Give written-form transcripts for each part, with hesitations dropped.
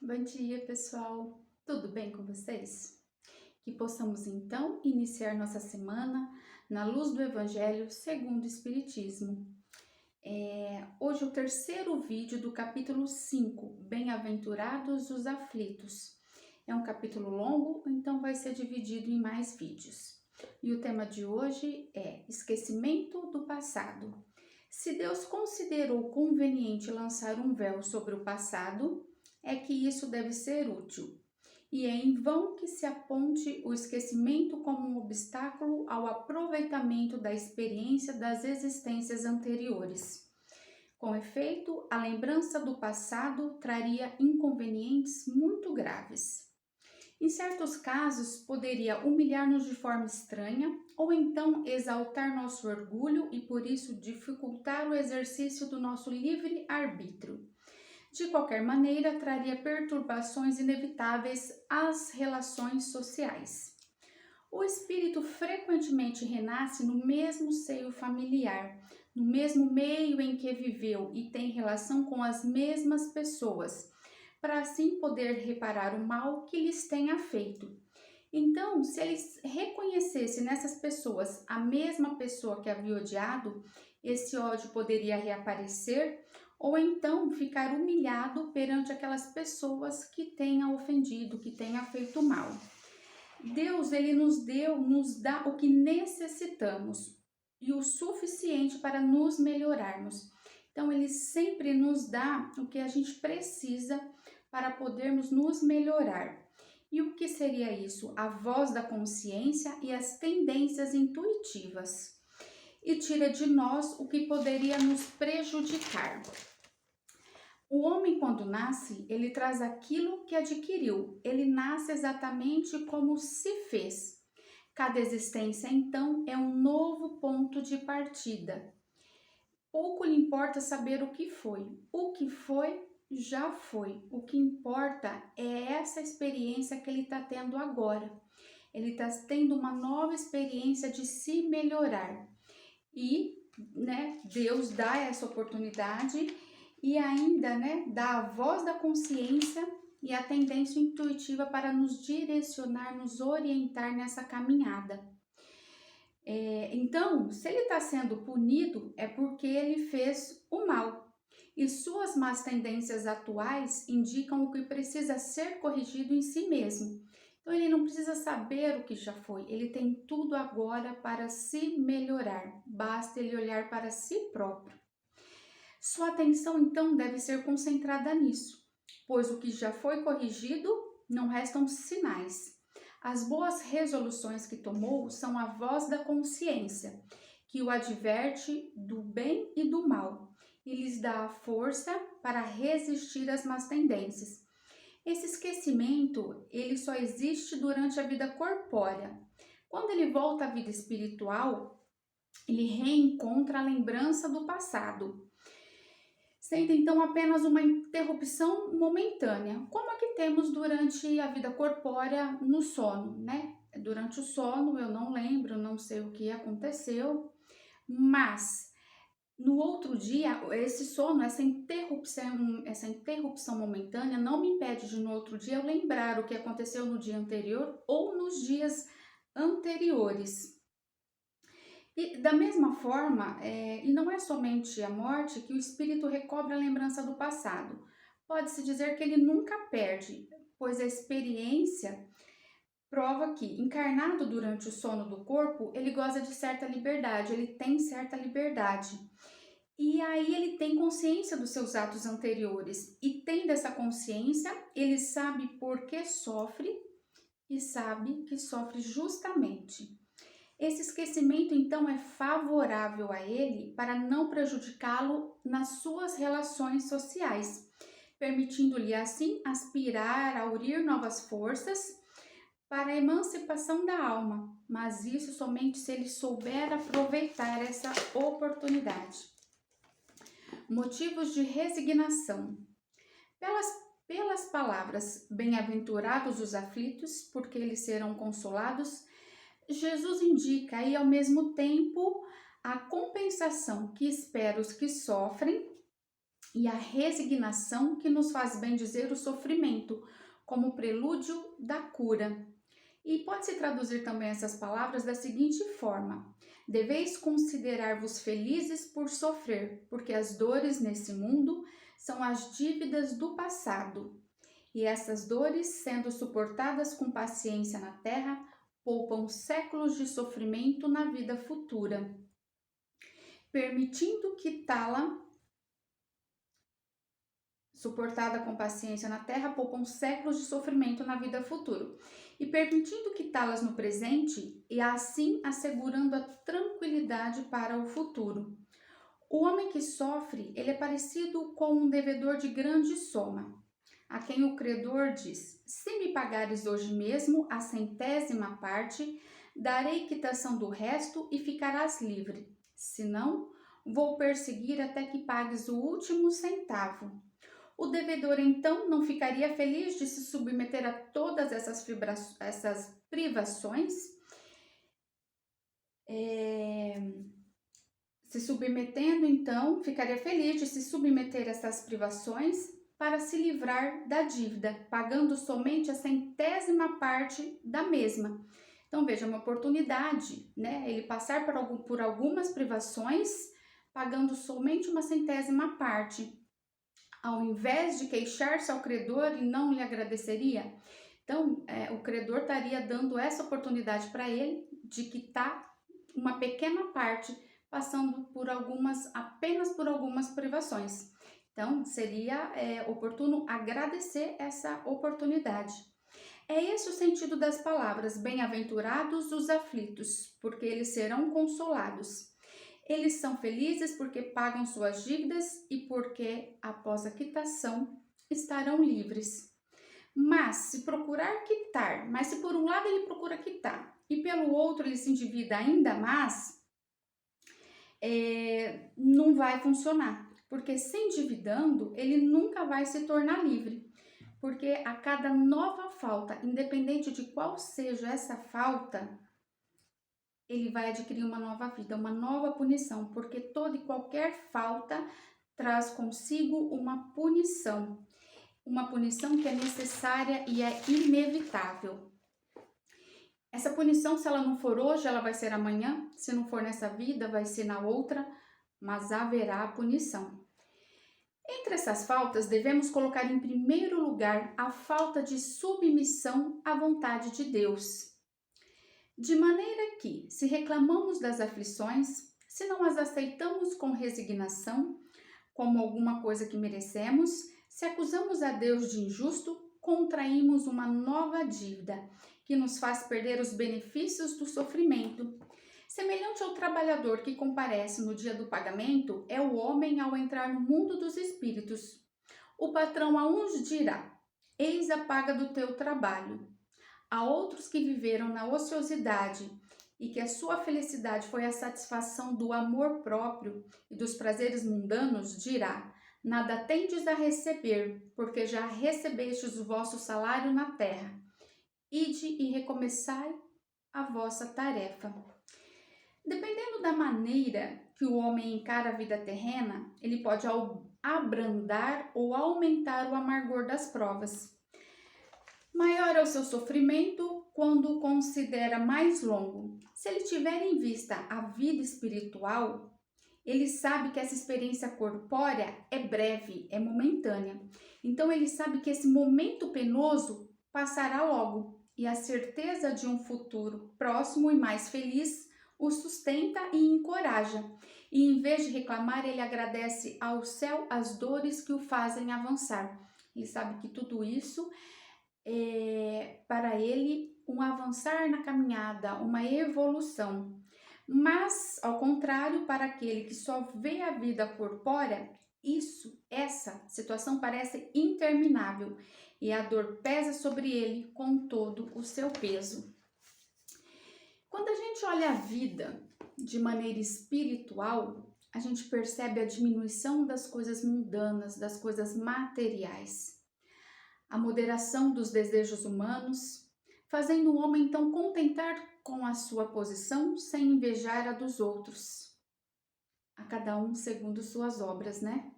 Bom dia, pessoal. Tudo bem com vocês? Que possamos então iniciar nossa semana na luz do Evangelho segundo o Espiritismo. Hoje é o terceiro vídeo do capítulo 5, Bem-aventurados os aflitos. É um capítulo longo, então vai ser dividido em mais vídeos. E o tema de hoje é esquecimento do passado. Se Deus considerou conveniente lançar um véu sobre o passado, é que isso deve ser útil. E é em vão que se aponte o esquecimento como um obstáculo ao aproveitamento da experiência das existências anteriores. Com efeito, a lembrança do passado traria inconvenientes muito graves. Em certos casos, poderia humilhar-nos de forma estranha ou então exaltar nosso orgulho e por isso dificultar o exercício do nosso livre arbítrio. De qualquer maneira, traria perturbações inevitáveis às relações sociais. O espírito frequentemente renasce no mesmo seio familiar, no mesmo meio em que viveu e tem relação com as mesmas pessoas, para assim poder reparar o mal que lhes tenha feito. Então, se eles reconhecessem nessas pessoas a mesma pessoa que havia odiado, esse ódio poderia reaparecer ou então ficar humilhado perante aquelas pessoas que tenha ofendido, que tenha feito mal. Deus, ele nos dá o que necessitamos e o suficiente para nos melhorarmos. Então, ele sempre nos dá o que a gente precisa para podermos nos melhorar. E o que seria isso? A voz da consciência e as tendências intuitivas. E tira de nós o que poderia nos prejudicar. O homem, quando nasce, ele traz aquilo que adquiriu. Ele nasce exatamente como se fez. Cada existência, então, é um novo ponto de partida. Pouco lhe importa saber o que foi. O que foi, já foi. O que importa é essa experiência que ele está tendo agora. Ele está tendo uma nova experiência de se melhorar. E, Deus dá essa oportunidade e ainda, dá a voz da consciência e a tendência intuitiva para nos direcionar, nos orientar nessa caminhada. Então, se ele está sendo punido, é porque ele fez o mal. E suas más tendências atuais indicam o que precisa ser corrigido em si mesmo. Então, ele não precisa saber o que já foi, ele tem tudo agora para se melhorar, basta ele olhar para si próprio. Sua atenção, então, deve ser concentrada nisso, pois o que já foi corrigido não restam sinais. As boas resoluções que tomou são a voz da consciência, que o adverte do bem e do mal e lhes dá a força para resistir às más tendências. Esse esquecimento, ele só existe durante a vida corpórea. Quando ele volta à vida espiritual, ele reencontra a lembrança do passado, sendo então apenas uma interrupção momentânea, como a que temos durante a vida corpórea no sono, Durante o sono eu não lembro, não sei o que aconteceu, mas no outro dia, esse sono, essa interrupção momentânea não me impede de no outro dia eu lembrar o que aconteceu no dia anterior ou nos dias anteriores. E da mesma forma, e não é somente a morte que o espírito recobra a lembrança do passado. Pode-se dizer que ele nunca perde, pois a experiência prova que, encarnado durante o sono do corpo, ele goza de certa liberdade, ele tem certa liberdade. E aí ele tem consciência dos seus atos anteriores. E tendo essa consciência, ele sabe por que sofre e sabe que sofre justamente. Esse esquecimento, então, é favorável a ele para não prejudicá-lo nas suas relações sociais, permitindo-lhe, assim, aspirar a unir novas forças para a emancipação da alma, mas isso somente se ele souber aproveitar essa oportunidade. Motivos de resignação. Pelas palavras, bem-aventurados os aflitos, porque eles serão consolados, Jesus indica aí ao mesmo tempo a compensação que espera os que sofrem e a resignação, que nos faz bem dizer o sofrimento, como prelúdio da cura. E pode-se traduzir também essas palavras da seguinte forma: deveis considerar-vos felizes por sofrer, porque as dores nesse mundo são as dívidas do passado. E essas dores, sendo suportadas com paciência na terra, poupam séculos de sofrimento na vida futura. Permitindo quitá-la, suportada com paciência na terra, poupam séculos de sofrimento na vida futura. E permitindo quitá-las no presente, e assim assegurando a tranquilidade para o futuro. O homem que sofre, ele é parecido com um devedor de grande soma, a quem o credor diz: se me pagares hoje mesmo a 100ª parte, darei quitação do resto e ficarás livre. Se não, vou perseguir até que pagues o último centavo. O devedor, então, não ficaria feliz de se submeter a todas essas privações? Se submetendo, então, ficaria feliz de se submeter a essas privações para se livrar da dívida, pagando somente a 100ª parte da mesma. Então, veja, uma oportunidade, né? Ele passar por algumas privações, pagando somente uma 100ª parte. Ao invés de queixar-se ao credor e não lhe agradeceria. Então, o credor estaria dando essa oportunidade para ele de quitar uma pequena parte, passando apenas por algumas privações. Então, seria oportuno agradecer essa oportunidade. É esse o sentido das palavras: bem-aventurados os aflitos, porque eles serão consolados. Eles são felizes porque pagam suas dívidas e porque, após a quitação, estarão livres. Mas se por um lado ele procura quitar e pelo outro ele se endivida ainda mais, não vai funcionar. Porque se endividando, ele nunca vai se tornar livre. Porque a cada nova falta, independente de qual seja essa falta, ele vai adquirir uma nova vida, uma nova punição, porque toda e qualquer falta traz consigo uma punição que é necessária e é inevitável. Essa punição, se ela não for hoje, ela vai ser amanhã, se não for nessa vida, vai ser na outra, mas haverá a punição. Entre essas faltas, devemos colocar em primeiro lugar a falta de submissão à vontade de Deus. De maneira que, se reclamamos das aflições, se não as aceitamos com resignação, como alguma coisa que merecemos, se acusamos a Deus de injusto, contraímos uma nova dívida, que nos faz perder os benefícios do sofrimento. Semelhante ao trabalhador que comparece no dia do pagamento, é o homem ao entrar no mundo dos espíritos. O patrão a uns dirá: eis a paga do teu trabalho. A outros que viveram na ociosidade e que a sua felicidade foi a satisfação do amor próprio e dos prazeres mundanos, dirá: nada tendes a receber, porque já recebestes o vosso salário na terra. Ide e recomeçai a vossa tarefa. Dependendo da maneira que o homem encara a vida terrena, ele pode abrandar ou aumentar o amargor das provas. Maior é o seu sofrimento quando o considera mais longo. Se ele tiver em vista a vida espiritual, ele sabe que essa experiência corpórea é breve, é momentânea. Então ele sabe que esse momento penoso passará logo e a certeza de um futuro próximo e mais feliz o sustenta e encoraja. E em vez de reclamar, ele agradece ao céu as dores que o fazem avançar. Ele sabe que tudo isso para ele um avançar na caminhada, uma evolução. Mas, ao contrário, para aquele que só vê a vida corpórea, essa situação parece interminável e a dor pesa sobre ele com todo o seu peso. Quando a gente olha a vida de maneira espiritual, a gente percebe a diminuição das coisas mundanas, das coisas materiais, a moderação dos desejos humanos, fazendo o homem então contentar com a sua posição sem invejar a dos outros, a cada um segundo suas obras, né?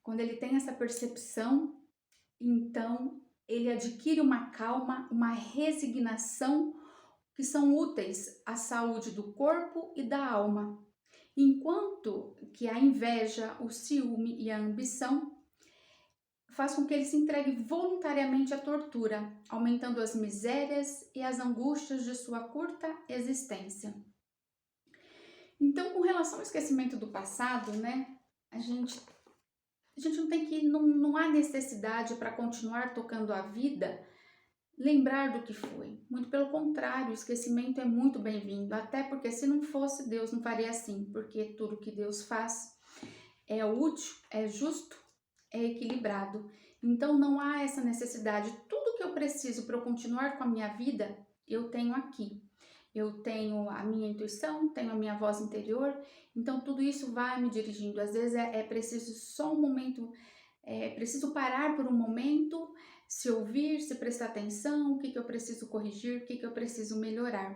quando ele tem essa percepção, então ele adquire uma calma, uma resignação que são úteis à saúde do corpo e da alma. Enquanto que a inveja, o ciúme e a ambição faz com que ele se entregue voluntariamente à tortura, aumentando as misérias e as angústias de sua curta existência. Então, com relação ao esquecimento do passado, né, a gente não tem que, não há necessidade para continuar tocando a vida, lembrar do que foi. Muito pelo contrário, o esquecimento é muito bem-vindo, até porque se não fosse, Deus não faria assim, porque tudo que Deus faz é útil, é justo, é equilibrado. Então não há essa necessidade. Tudo que eu preciso para eu continuar com a minha vida, eu tenho aqui. Eu tenho a minha intuição, tenho a minha voz interior, então tudo isso vai me dirigindo. Às vezes é preciso só um momento, é preciso parar por um momento, se ouvir, se prestar atenção, o que eu preciso corrigir, o que eu preciso melhorar.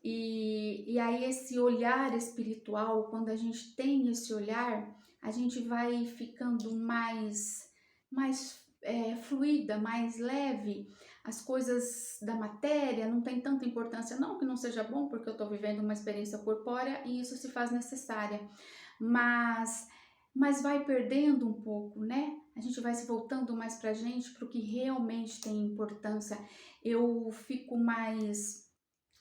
E aí esse olhar espiritual, quando a gente tem esse olhar, a gente vai ficando mais fluida, mais leve. As coisas da matéria não tem tanta importância, não que não seja bom, porque eu estou vivendo uma experiência corpórea e isso se faz necessária, mas vai perdendo um pouco, né? A gente vai se voltando mais pra gente, para o que realmente tem importância. Eu fico mais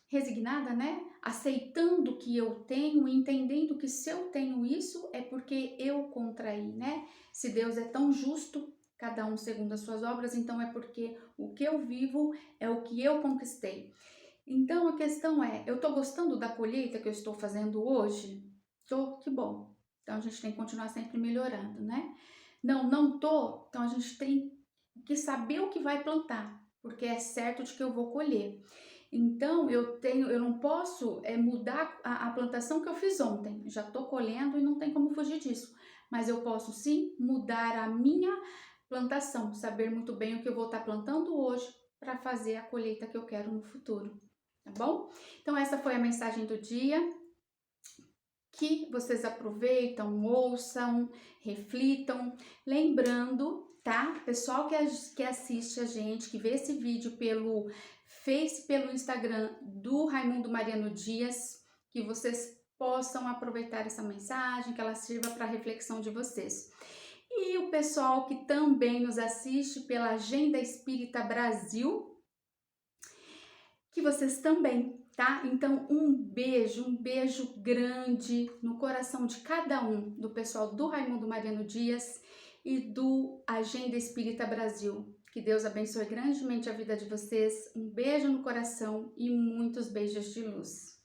resignada, né? Aceitando o que eu tenho, entendendo que se eu tenho isso é porque eu contraí, né? Se Deus é tão justo, cada um segundo as suas obras, então é porque o que eu vivo é o que eu conquistei. Então a questão é, eu tô gostando da colheita que eu estou fazendo hoje? Tô, que bom. Então a gente tem que continuar sempre melhorando, né? Não tô, então a gente tem que saber o que vai plantar, porque é certo de que eu vou colher. Então eu não posso mudar a plantação que eu fiz ontem. Já estou colhendo e não tem como fugir disso. Mas eu posso sim mudar a minha plantação, saber muito bem o que eu vou estar plantando hoje para fazer a colheita que eu quero no futuro, tá bom? Então essa foi a mensagem do dia. Que vocês aproveitam, ouçam, reflitam, lembrando, tá? Pessoal que assiste a gente, que vê esse vídeo pelo Face, pelo Instagram do Raimundo Mariano Dias, que vocês possam aproveitar essa mensagem, que ela sirva para a reflexão de vocês. E o pessoal que também nos assiste pela Agenda Espírita Brasil, que vocês também, tá? Então, um beijo grande no coração de cada um, do pessoal do Raimundo Mariano Dias e do Agenda Espírita Brasil. Que Deus abençoe grandemente a vida de vocês. Um beijo no coração e muitos beijos de luz.